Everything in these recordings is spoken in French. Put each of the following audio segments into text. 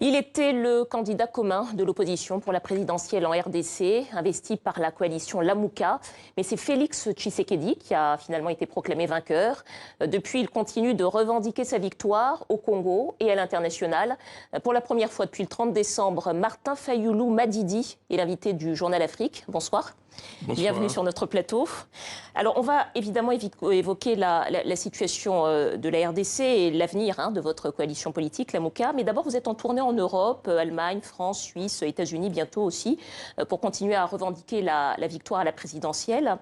Il était le candidat commun de l'opposition pour la présidentielle en RDC, investi par la coalition Lamouka. Mais c'est Félix Tshisekedi qui a finalement été proclamé vainqueur. Depuis, il continue de revendiquer sa victoire au Congo et à l'international. Pour la première fois depuis le 30 décembre, Martin Fayoulou Madidi est l'invité du Journal Afrique. Bonsoir. Bonsoir. Bienvenue sur notre plateau. Alors, on va évidemment évoquer la situation de la RDC et l'avenir de votre coalition politique, la MOCA. Mais d'abord, vous êtes en tournée en Europe, Allemagne, France, Suisse, États-Unis bientôt aussi, pour continuer à revendiquer la victoire à la présidentielle.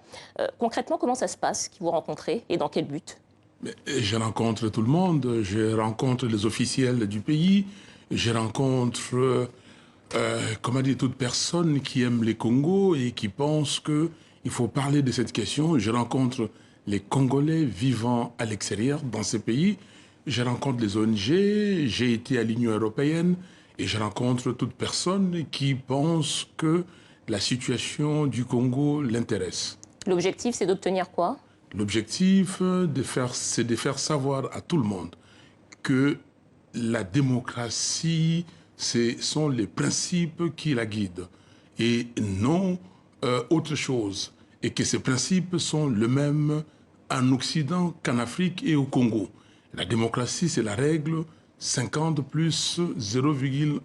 Concrètement, comment ça se passe, qui vous rencontrez et dans quel but? Je rencontre tout le monde, je rencontre les officiels du pays, je rencontre comment dire, toute personne qui aime les Congos et qui pense qu'il faut parler de cette question. Je rencontre les Congolais vivant à l'extérieur dans ces pays. Je rencontre les ONG, j'ai été à l'Union européenne et je rencontre toute personne qui pense que la situation du Congo l'intéresse. L'objectif, c'est d'obtenir quoi? L'objectif, c'est de faire savoir à tout le monde que la démocratie, ce sont les principes qui la guident et non autre chose. Et que ces principes sont les mêmes en Occident qu'en Afrique et au Congo. La démocratie, c'est la règle 50 plus 0,1.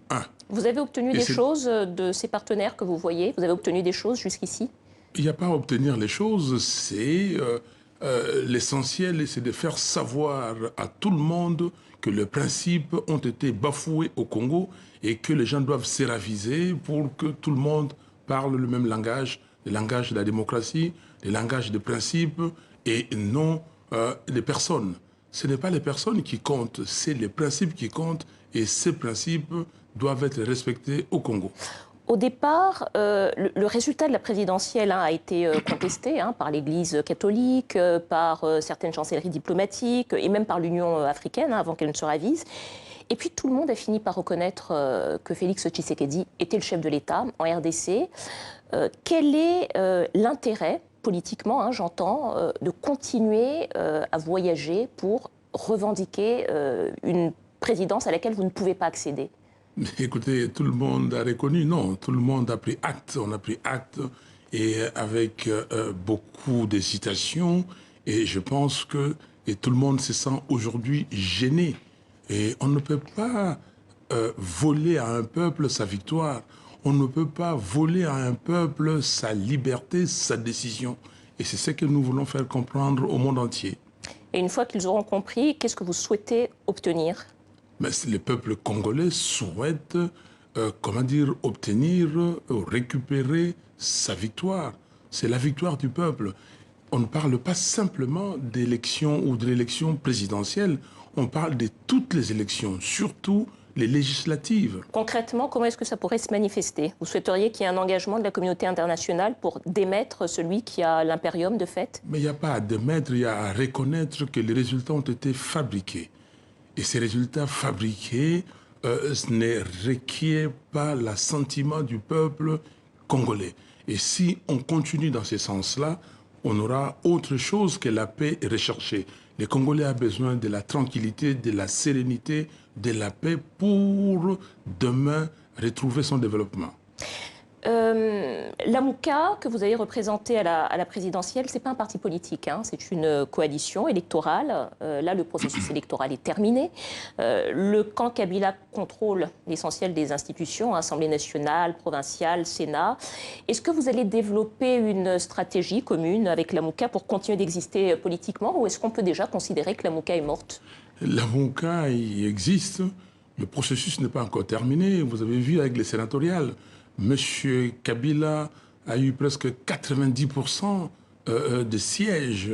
Vous avez obtenu des choses de ces partenaires que vous voyez? Vous avez obtenu des choses jusqu'ici? Il n'y a pas à obtenir les choses, c'est l'essentiel, c'est de faire savoir à tout le monde que les principes ont été bafoués au Congo et que les gens doivent s'éraviser pour que tout le monde parle le même langage, le langage de la démocratie, le langage des principes et non les personnes. Ce n'est pas les personnes qui comptent, c'est les principes qui comptent et ces principes doivent être respectés au Congo. Au départ, le résultat de la présidentielle a été contesté par l'Église catholique, par certaines chancelleries diplomatiques et même par l'Union africaine avant qu'elle ne se ravise. Et puis tout le monde a fini par reconnaître que Félix Tshisekedi était le chef de l'État en RDC. Quel est l'intérêt, politiquement, j'entends, de continuer à voyager pour revendiquer une présidence à laquelle vous ne pouvez pas accéder? Écoutez, tout le monde a reconnu, non, tout le monde a pris acte, on a pris acte, et avec beaucoup d'hésitation, et je pense que tout le monde se sent aujourd'hui gêné. Et on ne peut pas voler à un peuple sa victoire, on ne peut pas voler à un peuple sa liberté, sa décision. Et c'est ce que nous voulons faire comprendre au monde entier. Et une fois qu'ils auront compris, qu'est-ce que vous souhaitez obtenir? Mais le peuple congolais souhaite, comment dire, obtenir, récupérer sa victoire. C'est la victoire du peuple. On ne parle pas simplement d'élections ou de l'élection présidentielle, on parle de toutes les élections, surtout les législatives. Concrètement, comment est-ce que ça pourrait se manifester? Vous souhaiteriez qu'il y ait un engagement de la communauté internationale pour démettre celui qui a l'impérium de fait? Mais il n'y a pas à démettre, il y a à reconnaître que les résultats ont été fabriqués. Et ces résultats fabriqués ne requièrent pas l'assentiment du peuple congolais. Et si on continue dans ce sens-là, on aura autre chose que la paix recherchée. Les Congolais ont besoin de la tranquillité, de la sérénité, de la paix pour demain retrouver son développement. La MOUCA, que vous avez représentée à la présidentielle, ce n'est pas un parti politique, c'est une coalition électorale. Là, le processus électoral est terminé. Le camp Kabila contrôle l'essentiel des institutions, Assemblée nationale, provinciale, Sénat. Est-ce que vous allez développer une stratégie commune avec la MOUCA pour continuer d'exister politiquement, ou est-ce qu'on peut déjà considérer que la MOUCA est morte? La MOUCA il existe. Le processus n'est pas encore terminé. Vous avez vu avec les sénatoriales. Monsieur Kabila a eu presque 90% de sièges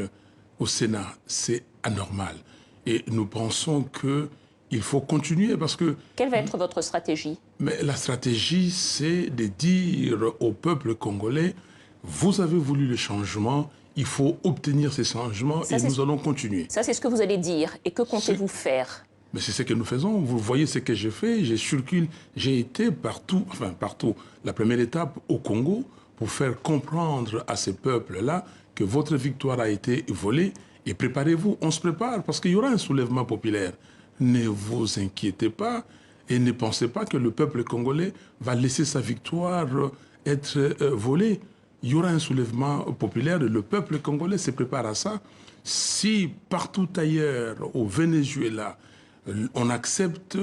au Sénat. C'est anormal. Et nous pensons qu'il faut continuer parce que... Quelle va être votre stratégie? Mais la stratégie, c'est de dire au peuple congolais, vous avez voulu le changement, il faut obtenir ces changements et nous allons continuer. Ça, c'est ce que vous allez dire. Et que comptez-vous faire? Mais c'est ce que nous faisons. Vous voyez ce que j'ai fait. Je circule. J'ai été partout, enfin partout. La première étape au Congo pour faire comprendre à ces peuples-là que votre victoire a été volée. Et préparez-vous, on se prépare parce qu'il y aura un soulèvement populaire. Ne vous inquiétez pas. Et ne pensez pas que le peuple congolais va laisser sa victoire être volée. Il y aura un soulèvement populaire et le peuple congolais se prépare à ça. Si partout ailleurs, au Venezuela, on accepte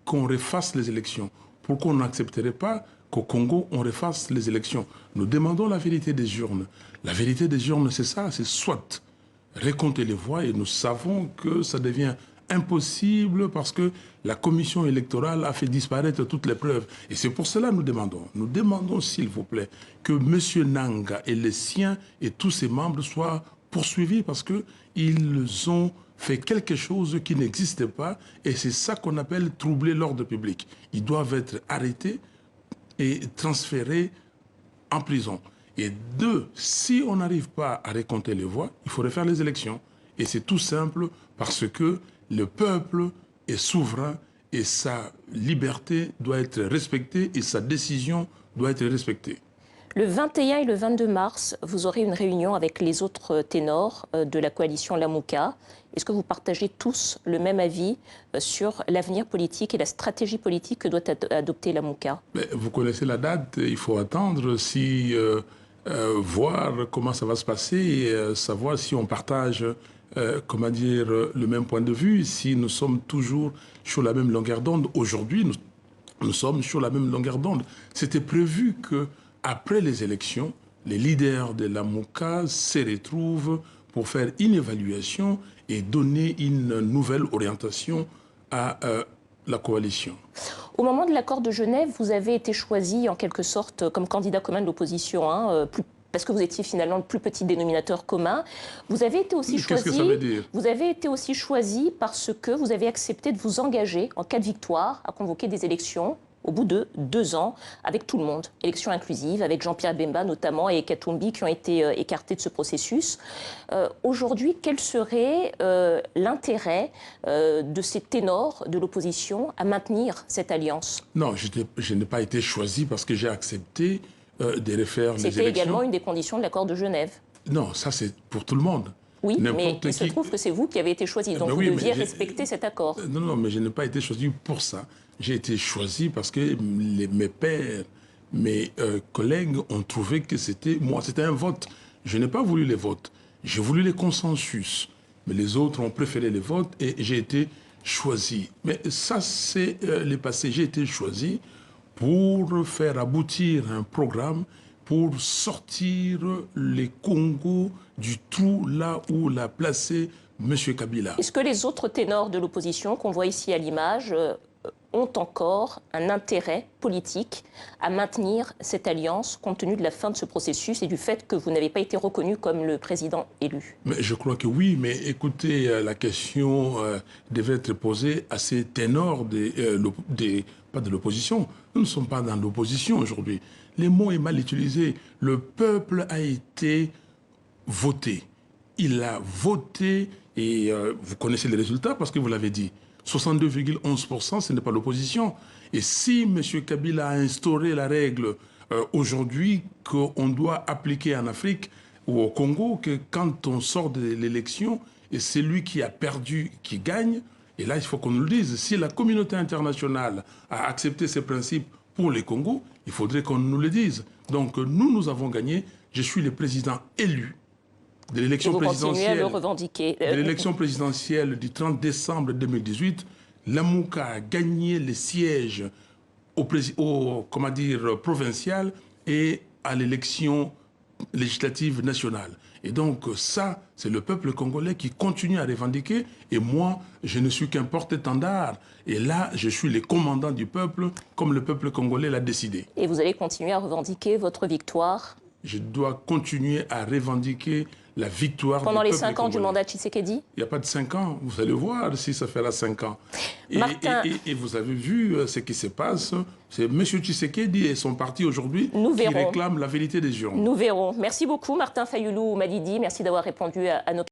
qu'on refasse les élections, pourquoi on n'accepterait pas qu'au Congo, on refasse les élections? Nous demandons la vérité des urnes. La vérité des urnes, c'est ça, c'est soit récompter les voix, et nous savons que ça devient impossible parce que la commission électorale a fait disparaître toutes les preuves. Et c'est pour cela que nous demandons s'il vous plaît, que M. Nanga et les siens et tous ses membres soient poursuivis parce qu'ils ont fait quelque chose qui n'existait pas, et c'est ça qu'on appelle troubler l'ordre public. Ils doivent être arrêtés et transférés en prison. Et deux, si on n'arrive pas à récompter les voix, il faut refaire les élections. Et c'est tout simple parce que le peuple est souverain et sa liberté doit être respectée et sa décision doit être respectée. Le 21 et le 22 mars, vous aurez une réunion avec les autres ténors de la coalition Lamuka. Est-ce que vous partagez tous le même avis sur l'avenir politique et la stratégie politique que doit adopter Lamuka? Vous connaissez la date, il faut attendre, voir comment ça va se passer et savoir si on partage comment dire, le même point de vue, si nous sommes toujours sur la même longueur d'onde. Aujourd'hui, nous sommes sur la même longueur d'onde. C'était prévu que après les élections, les leaders de la Lamuka se retrouvent pour faire une évaluation et donner une nouvelle orientation à la coalition. Au moment de l'accord de Genève, vous avez été choisi en quelque sorte comme candidat commun de l'opposition, parce que vous étiez finalement le plus petit dénominateur commun. Vous avez été aussi choisi. Qu'est-ce que ça veut dire? Vous avez été aussi choisi parce que vous avez accepté de vous engager en cas de victoire à convoquer des élections au bout de 2 ans, avec tout le monde. Élections inclusives, avec Jean-Pierre Bemba notamment et Katumbi qui ont été écartés de ce processus. Aujourd'hui, quel serait l'intérêt de ces ténors de l'opposition à maintenir cette alliance? Non, je n'ai pas été choisi parce que j'ai accepté de refaire les élections. C'était également une des conditions de l'accord de Genève. Non, ça c'est pour tout le monde. Oui, mais il se trouve que c'est vous qui avez été choisi, donc vous deviez respecter cet accord. Non, mais je n'ai pas été choisi pour ça. J'ai été choisi parce que mes pairs, mes collègues ont trouvé que c'était un vote. Je n'ai pas voulu les votes, j'ai voulu les consensus. Mais les autres ont préféré les votes et j'ai été choisi. Mais ça, c'est le passé. J'ai été choisi pour faire aboutir un programme pour sortir les Congos du trou là où l'a placé M. Kabila. Est-ce que les autres ténors de l'opposition qu'on voit ici à l'image ont encore un intérêt politique à maintenir cette alliance compte tenu de la fin de ce processus et du fait que vous n'avez pas été reconnu comme le président élu? Mais je crois que oui, mais écoutez, la question devait être posée à ces ténors pas de l'opposition. Nous ne sommes pas dans l'opposition aujourd'hui. Les mots est mal utilisé. Le peuple a été voté. Il a voté et vous connaissez les résultats parce que vous l'avez dit. 62,11%, ce n'est pas l'opposition. Et si M. Kabila a instauré la règle aujourd'hui qu'on doit appliquer en Afrique ou au Congo, que quand on sort de l'élection, et c'est lui qui a perdu qui gagne, et là il faut qu'on nous le dise, si la communauté internationale a accepté ces principes pour les Congos, il faudrait qu'on nous le dise. Donc nous avons gagné, je suis le président élu de l'élection présidentielle, à le revendiquer. De l'élection présidentielle du 30 décembre 2018, Lamuka a gagné les sièges au provincial et à l'élection législative nationale. Et donc ça, c'est le peuple congolais qui continue à revendiquer. Et moi, je ne suis qu'un porte-étendard. Et là, je suis le commandant du peuple, comme le peuple congolais l'a décidé. Et vous allez continuer à revendiquer votre victoire? Je dois continuer à revendiquer la victoire pendant les 5 ans du mandat Tshisekedi? Il n'y a pas de 5 ans. Vous allez voir si ça fera 5 ans. Et vous avez vu ce qui se passe. C'est M. Tshisekedi et son parti aujourd'hui qui réclament la vérité des urnes. Nous verrons. Merci beaucoup, Martin Fayulu Madidi. Merci d'avoir répondu à nos questions.